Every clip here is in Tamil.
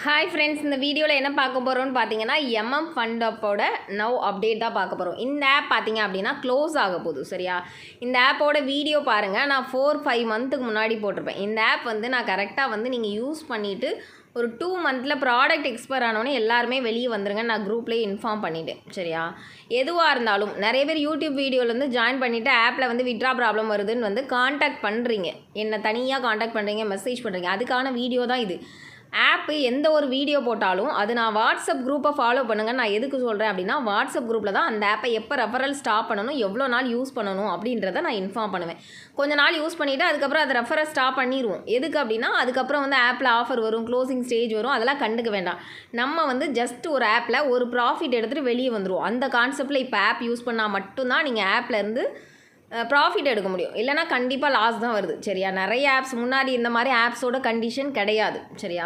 ஹாய் ஃப்ரெண்ட்ஸ், இந்த வீடியோவில் என்ன பார்க்க போகிறோம்னு பார்த்தீங்கன்னா ஃபண்ட் ஆப்போட நவ் அப்டேட் தான் பார்க்க போகிறோம். இந்த ஆப் பார்த்தீங்க அப்படின்னா க்ளோஸ் ஆக போகுது. சரியா, இந்த ஆப்போட வீடியோ பாருங்கள். நான் 4-5 மந்த்துக்கு முன்னாடி போட்டிருப்பேன். இந்த ஆப் நான் கரெக்டாக நீங்கள் யூஸ் பண்ணிவிட்டு ஒரு 2 மந்தில் ப்ராடக்ட் எக்ஸ்பயர் ஆனோடனே எல்லாருமே வெளியே வந்துருங்க, நான் குரூப்லேயே இன்ஃபார்ம் பண்ணிவிட்டேன். சரியா, எதுவாக இருந்தாலும் நிறைய பேர் யூடியூப் வீடியோவில் ஜாயின் பண்ணிவிட்டு ஆப்பில் விட்ரா ப்ராப்ளம் வருதுன்னு காண்டாக்ட் பண்ணுறீங்க, என்னை தனியாக காண்டாக்ட் பண்ணுறீங்க, மெசேஜ் பண்ணுறீங்க. அதுக்கான வீடியோ தான் இது. ஆப்பு எந்த ஒரு வீடியோ போட்டாலும் அது நான் வாட்ஸ்அப் குரூப்பை ஃபாலோ பண்ணுங்கள். நான் எதுக்கு சொல்கிறேன் அப்படின்னா, வாட்ஸ்அப் குரூப்பில் தான் அந்த ஆப்பை எப்போ ரெஃபரல் ஸ்டாப் பண்ணணும், எவ்வளோ நாள் யூஸ் பண்ணணும் அப்படின்றத நான் இன்ஃபார்ம் பண்ணுவேன். கொஞ்ச நாள் யூஸ் பண்ணிவிட்டு அதுக்கப்புறம் அதை ரெஃபரல் ஸ்டாப் பண்ணிடுவோம். எதுக்கு அப்படின்னா, அதுக்கப்புறம் ஆப்பில் ஆஃபர் வரும், க்ளோசிங் ஸ்டேஜ் வரும், அதெல்லாம் கண்டுக்க வேண்டாம். நம்ம ஜஸ்ட் ஒரு ஆப்பில் ஒரு ப்ராஃபிட் எடுத்துகிட்டு வெளியே வந்துடுவோம். அந்த கான்செப்டில் இப்போ ஆப் யூஸ் பண்ணால் மட்டும்தான் நீங்கள் ஆப்லேருந்து ப்ராஃபிட் எடுக்க முடியும். இல்லைனா கண்டிப்பாக லாஸ் தான் வருது. சரியா, நிறைய ஆப்ஸ் முன்னாடி இந்த மாதிரி ஆப்ஸோட கண்டிஷன் கிடையாது. சரியா,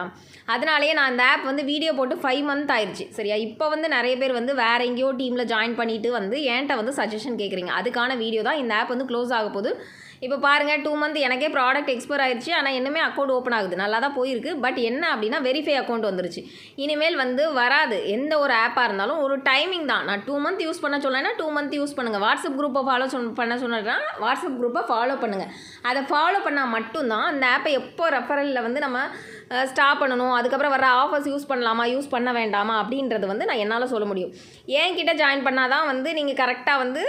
அதனாலேயே நான் இந்த ஆப் வீடியோ போட்டு 5 மந்த் ஆயிடுச்சு. சரியா, இப்போ நிறைய பேர் வேறு எங்கேயோ டீமில் ஜாயின் பண்ணிவிட்டு என்கிட்ட சஜஷன் கேட்குறீங்க. அதுக்கான வீடியோ தான். இந்த ஆப் க்ளோஸ் ஆக போகுது. இப்போ பாருங்கள், 2 மந்த் எனக்கே ப்ராடக்ட் எக்ஸ்பயர் ஆயிடுச்சு. ஆனால் இன்னுமே அக்கௌண்ட் ஓப்பன் ஆகுது, நல்லா தான் போயிருக்கு. பட் என்ன அப்படின்னா, வெரிஃபை அக்கௌண்ட் வந்துருச்சு. இனிமேல் வராது. எந்த ஒரு ஆப்பாக இருந்தாலும் ஒரு டைமிங் தான். நான் 2 மந்த் யூஸ் பண்ண சொல்லலைன்னா 2 மந்த் யூஸ் பண்ணுங்கள். வாட்ஸ்அப் குரூப்பை ஃபாலோ பண்ண சொன்னேன்னா வாட்ஸ்அப் குரூப்பை ஃபாலோ பண்ணுங்கள். அதை ஃபாலோ பண்ணால் மட்டும்தான் அந்த ஆப்பை எப்போ ரெஃபரலில் நம்ம ஸ்டாப் பண்ணணும், அதுக்கப்புறம் வர ஆஃபர்ஸ் யூஸ் பண்ணலாமா, யூஸ் பண்ண வேண்டாமா அப்படின்றது நான் என்னால் சொல்ல முடியும். என்கிட்ட ஜாயின் பண்ணால் தான் நீங்கள் கரெக்டாக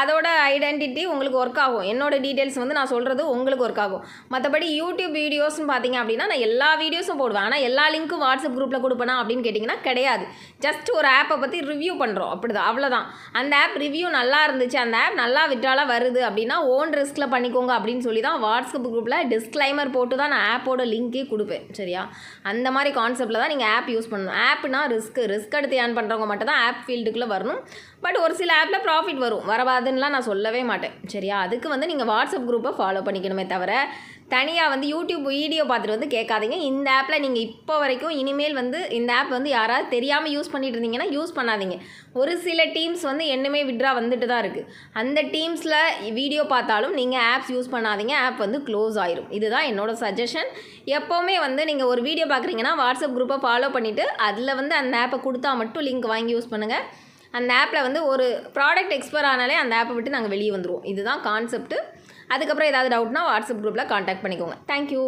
அதோட ஐடென்டிட்டி உங்களுக்கு ஒர்க் ஆகும். என்னோடய டீட்டெயில்ஸ் நான் சொல்கிறது உங்களுக்கு ஒர்க் ஆகும். மற்றபடி யூடியூப் வீடியோஸ்னு பார்த்தீங்க அப்படின்னா, நான் எல்லா வீடியோஸும் போடுவேன். ஆனால் எல்லா லிங்க்கும் வாட்ஸ்அப் குரூப்பில் கொடுப்பேனா அப்படின்னு கேட்டிங்கன்னா கிடையாது. ஜஸ்ட் ஒரு ஆப்பை பற்றி ரிவ்யூ பண்ணுறோம், அப்படிதான், அவ்வளோதான். அந்த ஆப் ரிவ்யூ நல்லா இருந்துச்சு, அந்த ஆப் நல்லா விட்டாலாம் வருது அப்படின்னா ஓன் ரிஸ்கில் பண்ணிக்கோங்க அப்படின்னு சொல்லி தான் வாட்ஸ்அப் குரூப்பில் டிஸ்க்ளைமர் போட்டு தான் நான் ஆப்போட லிங்க்கே கொடுப்பேன். சரியா, அந்த மாதிரி கான்செப்டில் தான் நீங்கள் ஆப் யூஸ் பண்ணணும். ஆப்னா ரிஸ்க் எடுத்து ஏர்ன் பண்ணுறவங்க மட்டும் தான் ஆப் ஃபீல்டுக்குள்ளே வரணும். பட் ஒரு சில ஆப்பில் ப்ராஃபிட் வரும், வரவாதுன்னெலாம் நான் சொல்லவே மாட்டேன். சரியா, அதுக்கு நீங்கள் வாட்ஸ்அப் குரூப்பை ஃபாலோ பண்ணிக்கணுமே தவிர தனியாக யூடியூப் வீடியோ பார்த்துட்டு கேட்காதீங்க. இந்த ஆப்பில் நீங்கள் இப்போ வரைக்கும் இனிமேல் இந்த ஆப் யாராவது தெரியாமல் யூஸ் பண்ணிட்டு இருந்தீங்கன்னா யூஸ் பண்ணாதீங்க. ஒரு சில டீம்ஸ் என்னமே விட்ரா வந்துட்டு தான் இருக்குது. அந்த டீம்ஸில் வீடியோ பார்த்தாலும் நீங்கள் ஆப்ஸ் யூஸ் பண்ணாதீங்க, ஆப் க்ளோஸ் ஆயிரும். இதுதான் என்னோடய சஜஷன். எப்போவுமே நீங்கள் ஒரு வீடியோ பார்க்குறீங்கன்னா வாட்ஸ்அப் குரூப்பை ஃபாலோ பண்ணிவிட்டு அதில் அந்த ஆப்பை கொடுத்தா மட்டும் லிங்க் வாங்கி யூஸ் பண்ணுங்கள். அந்த ஆப்பில் ஒரு ப்ராடக்ட் எக்ஸ்பயர் ஆனாலே அந்த ஆப்பை விட்டு நாங்கள் வெளியே வந்துடுவோம். இதுதான் கான்செப்ட்டு. அதுக்கப்புறம் ஏதாவது டவுட்னா வாட்ஸ்அப் குரூப்பில் காண்டாக்ட் பண்ணிக்கோங்க. தேங்க்யூ.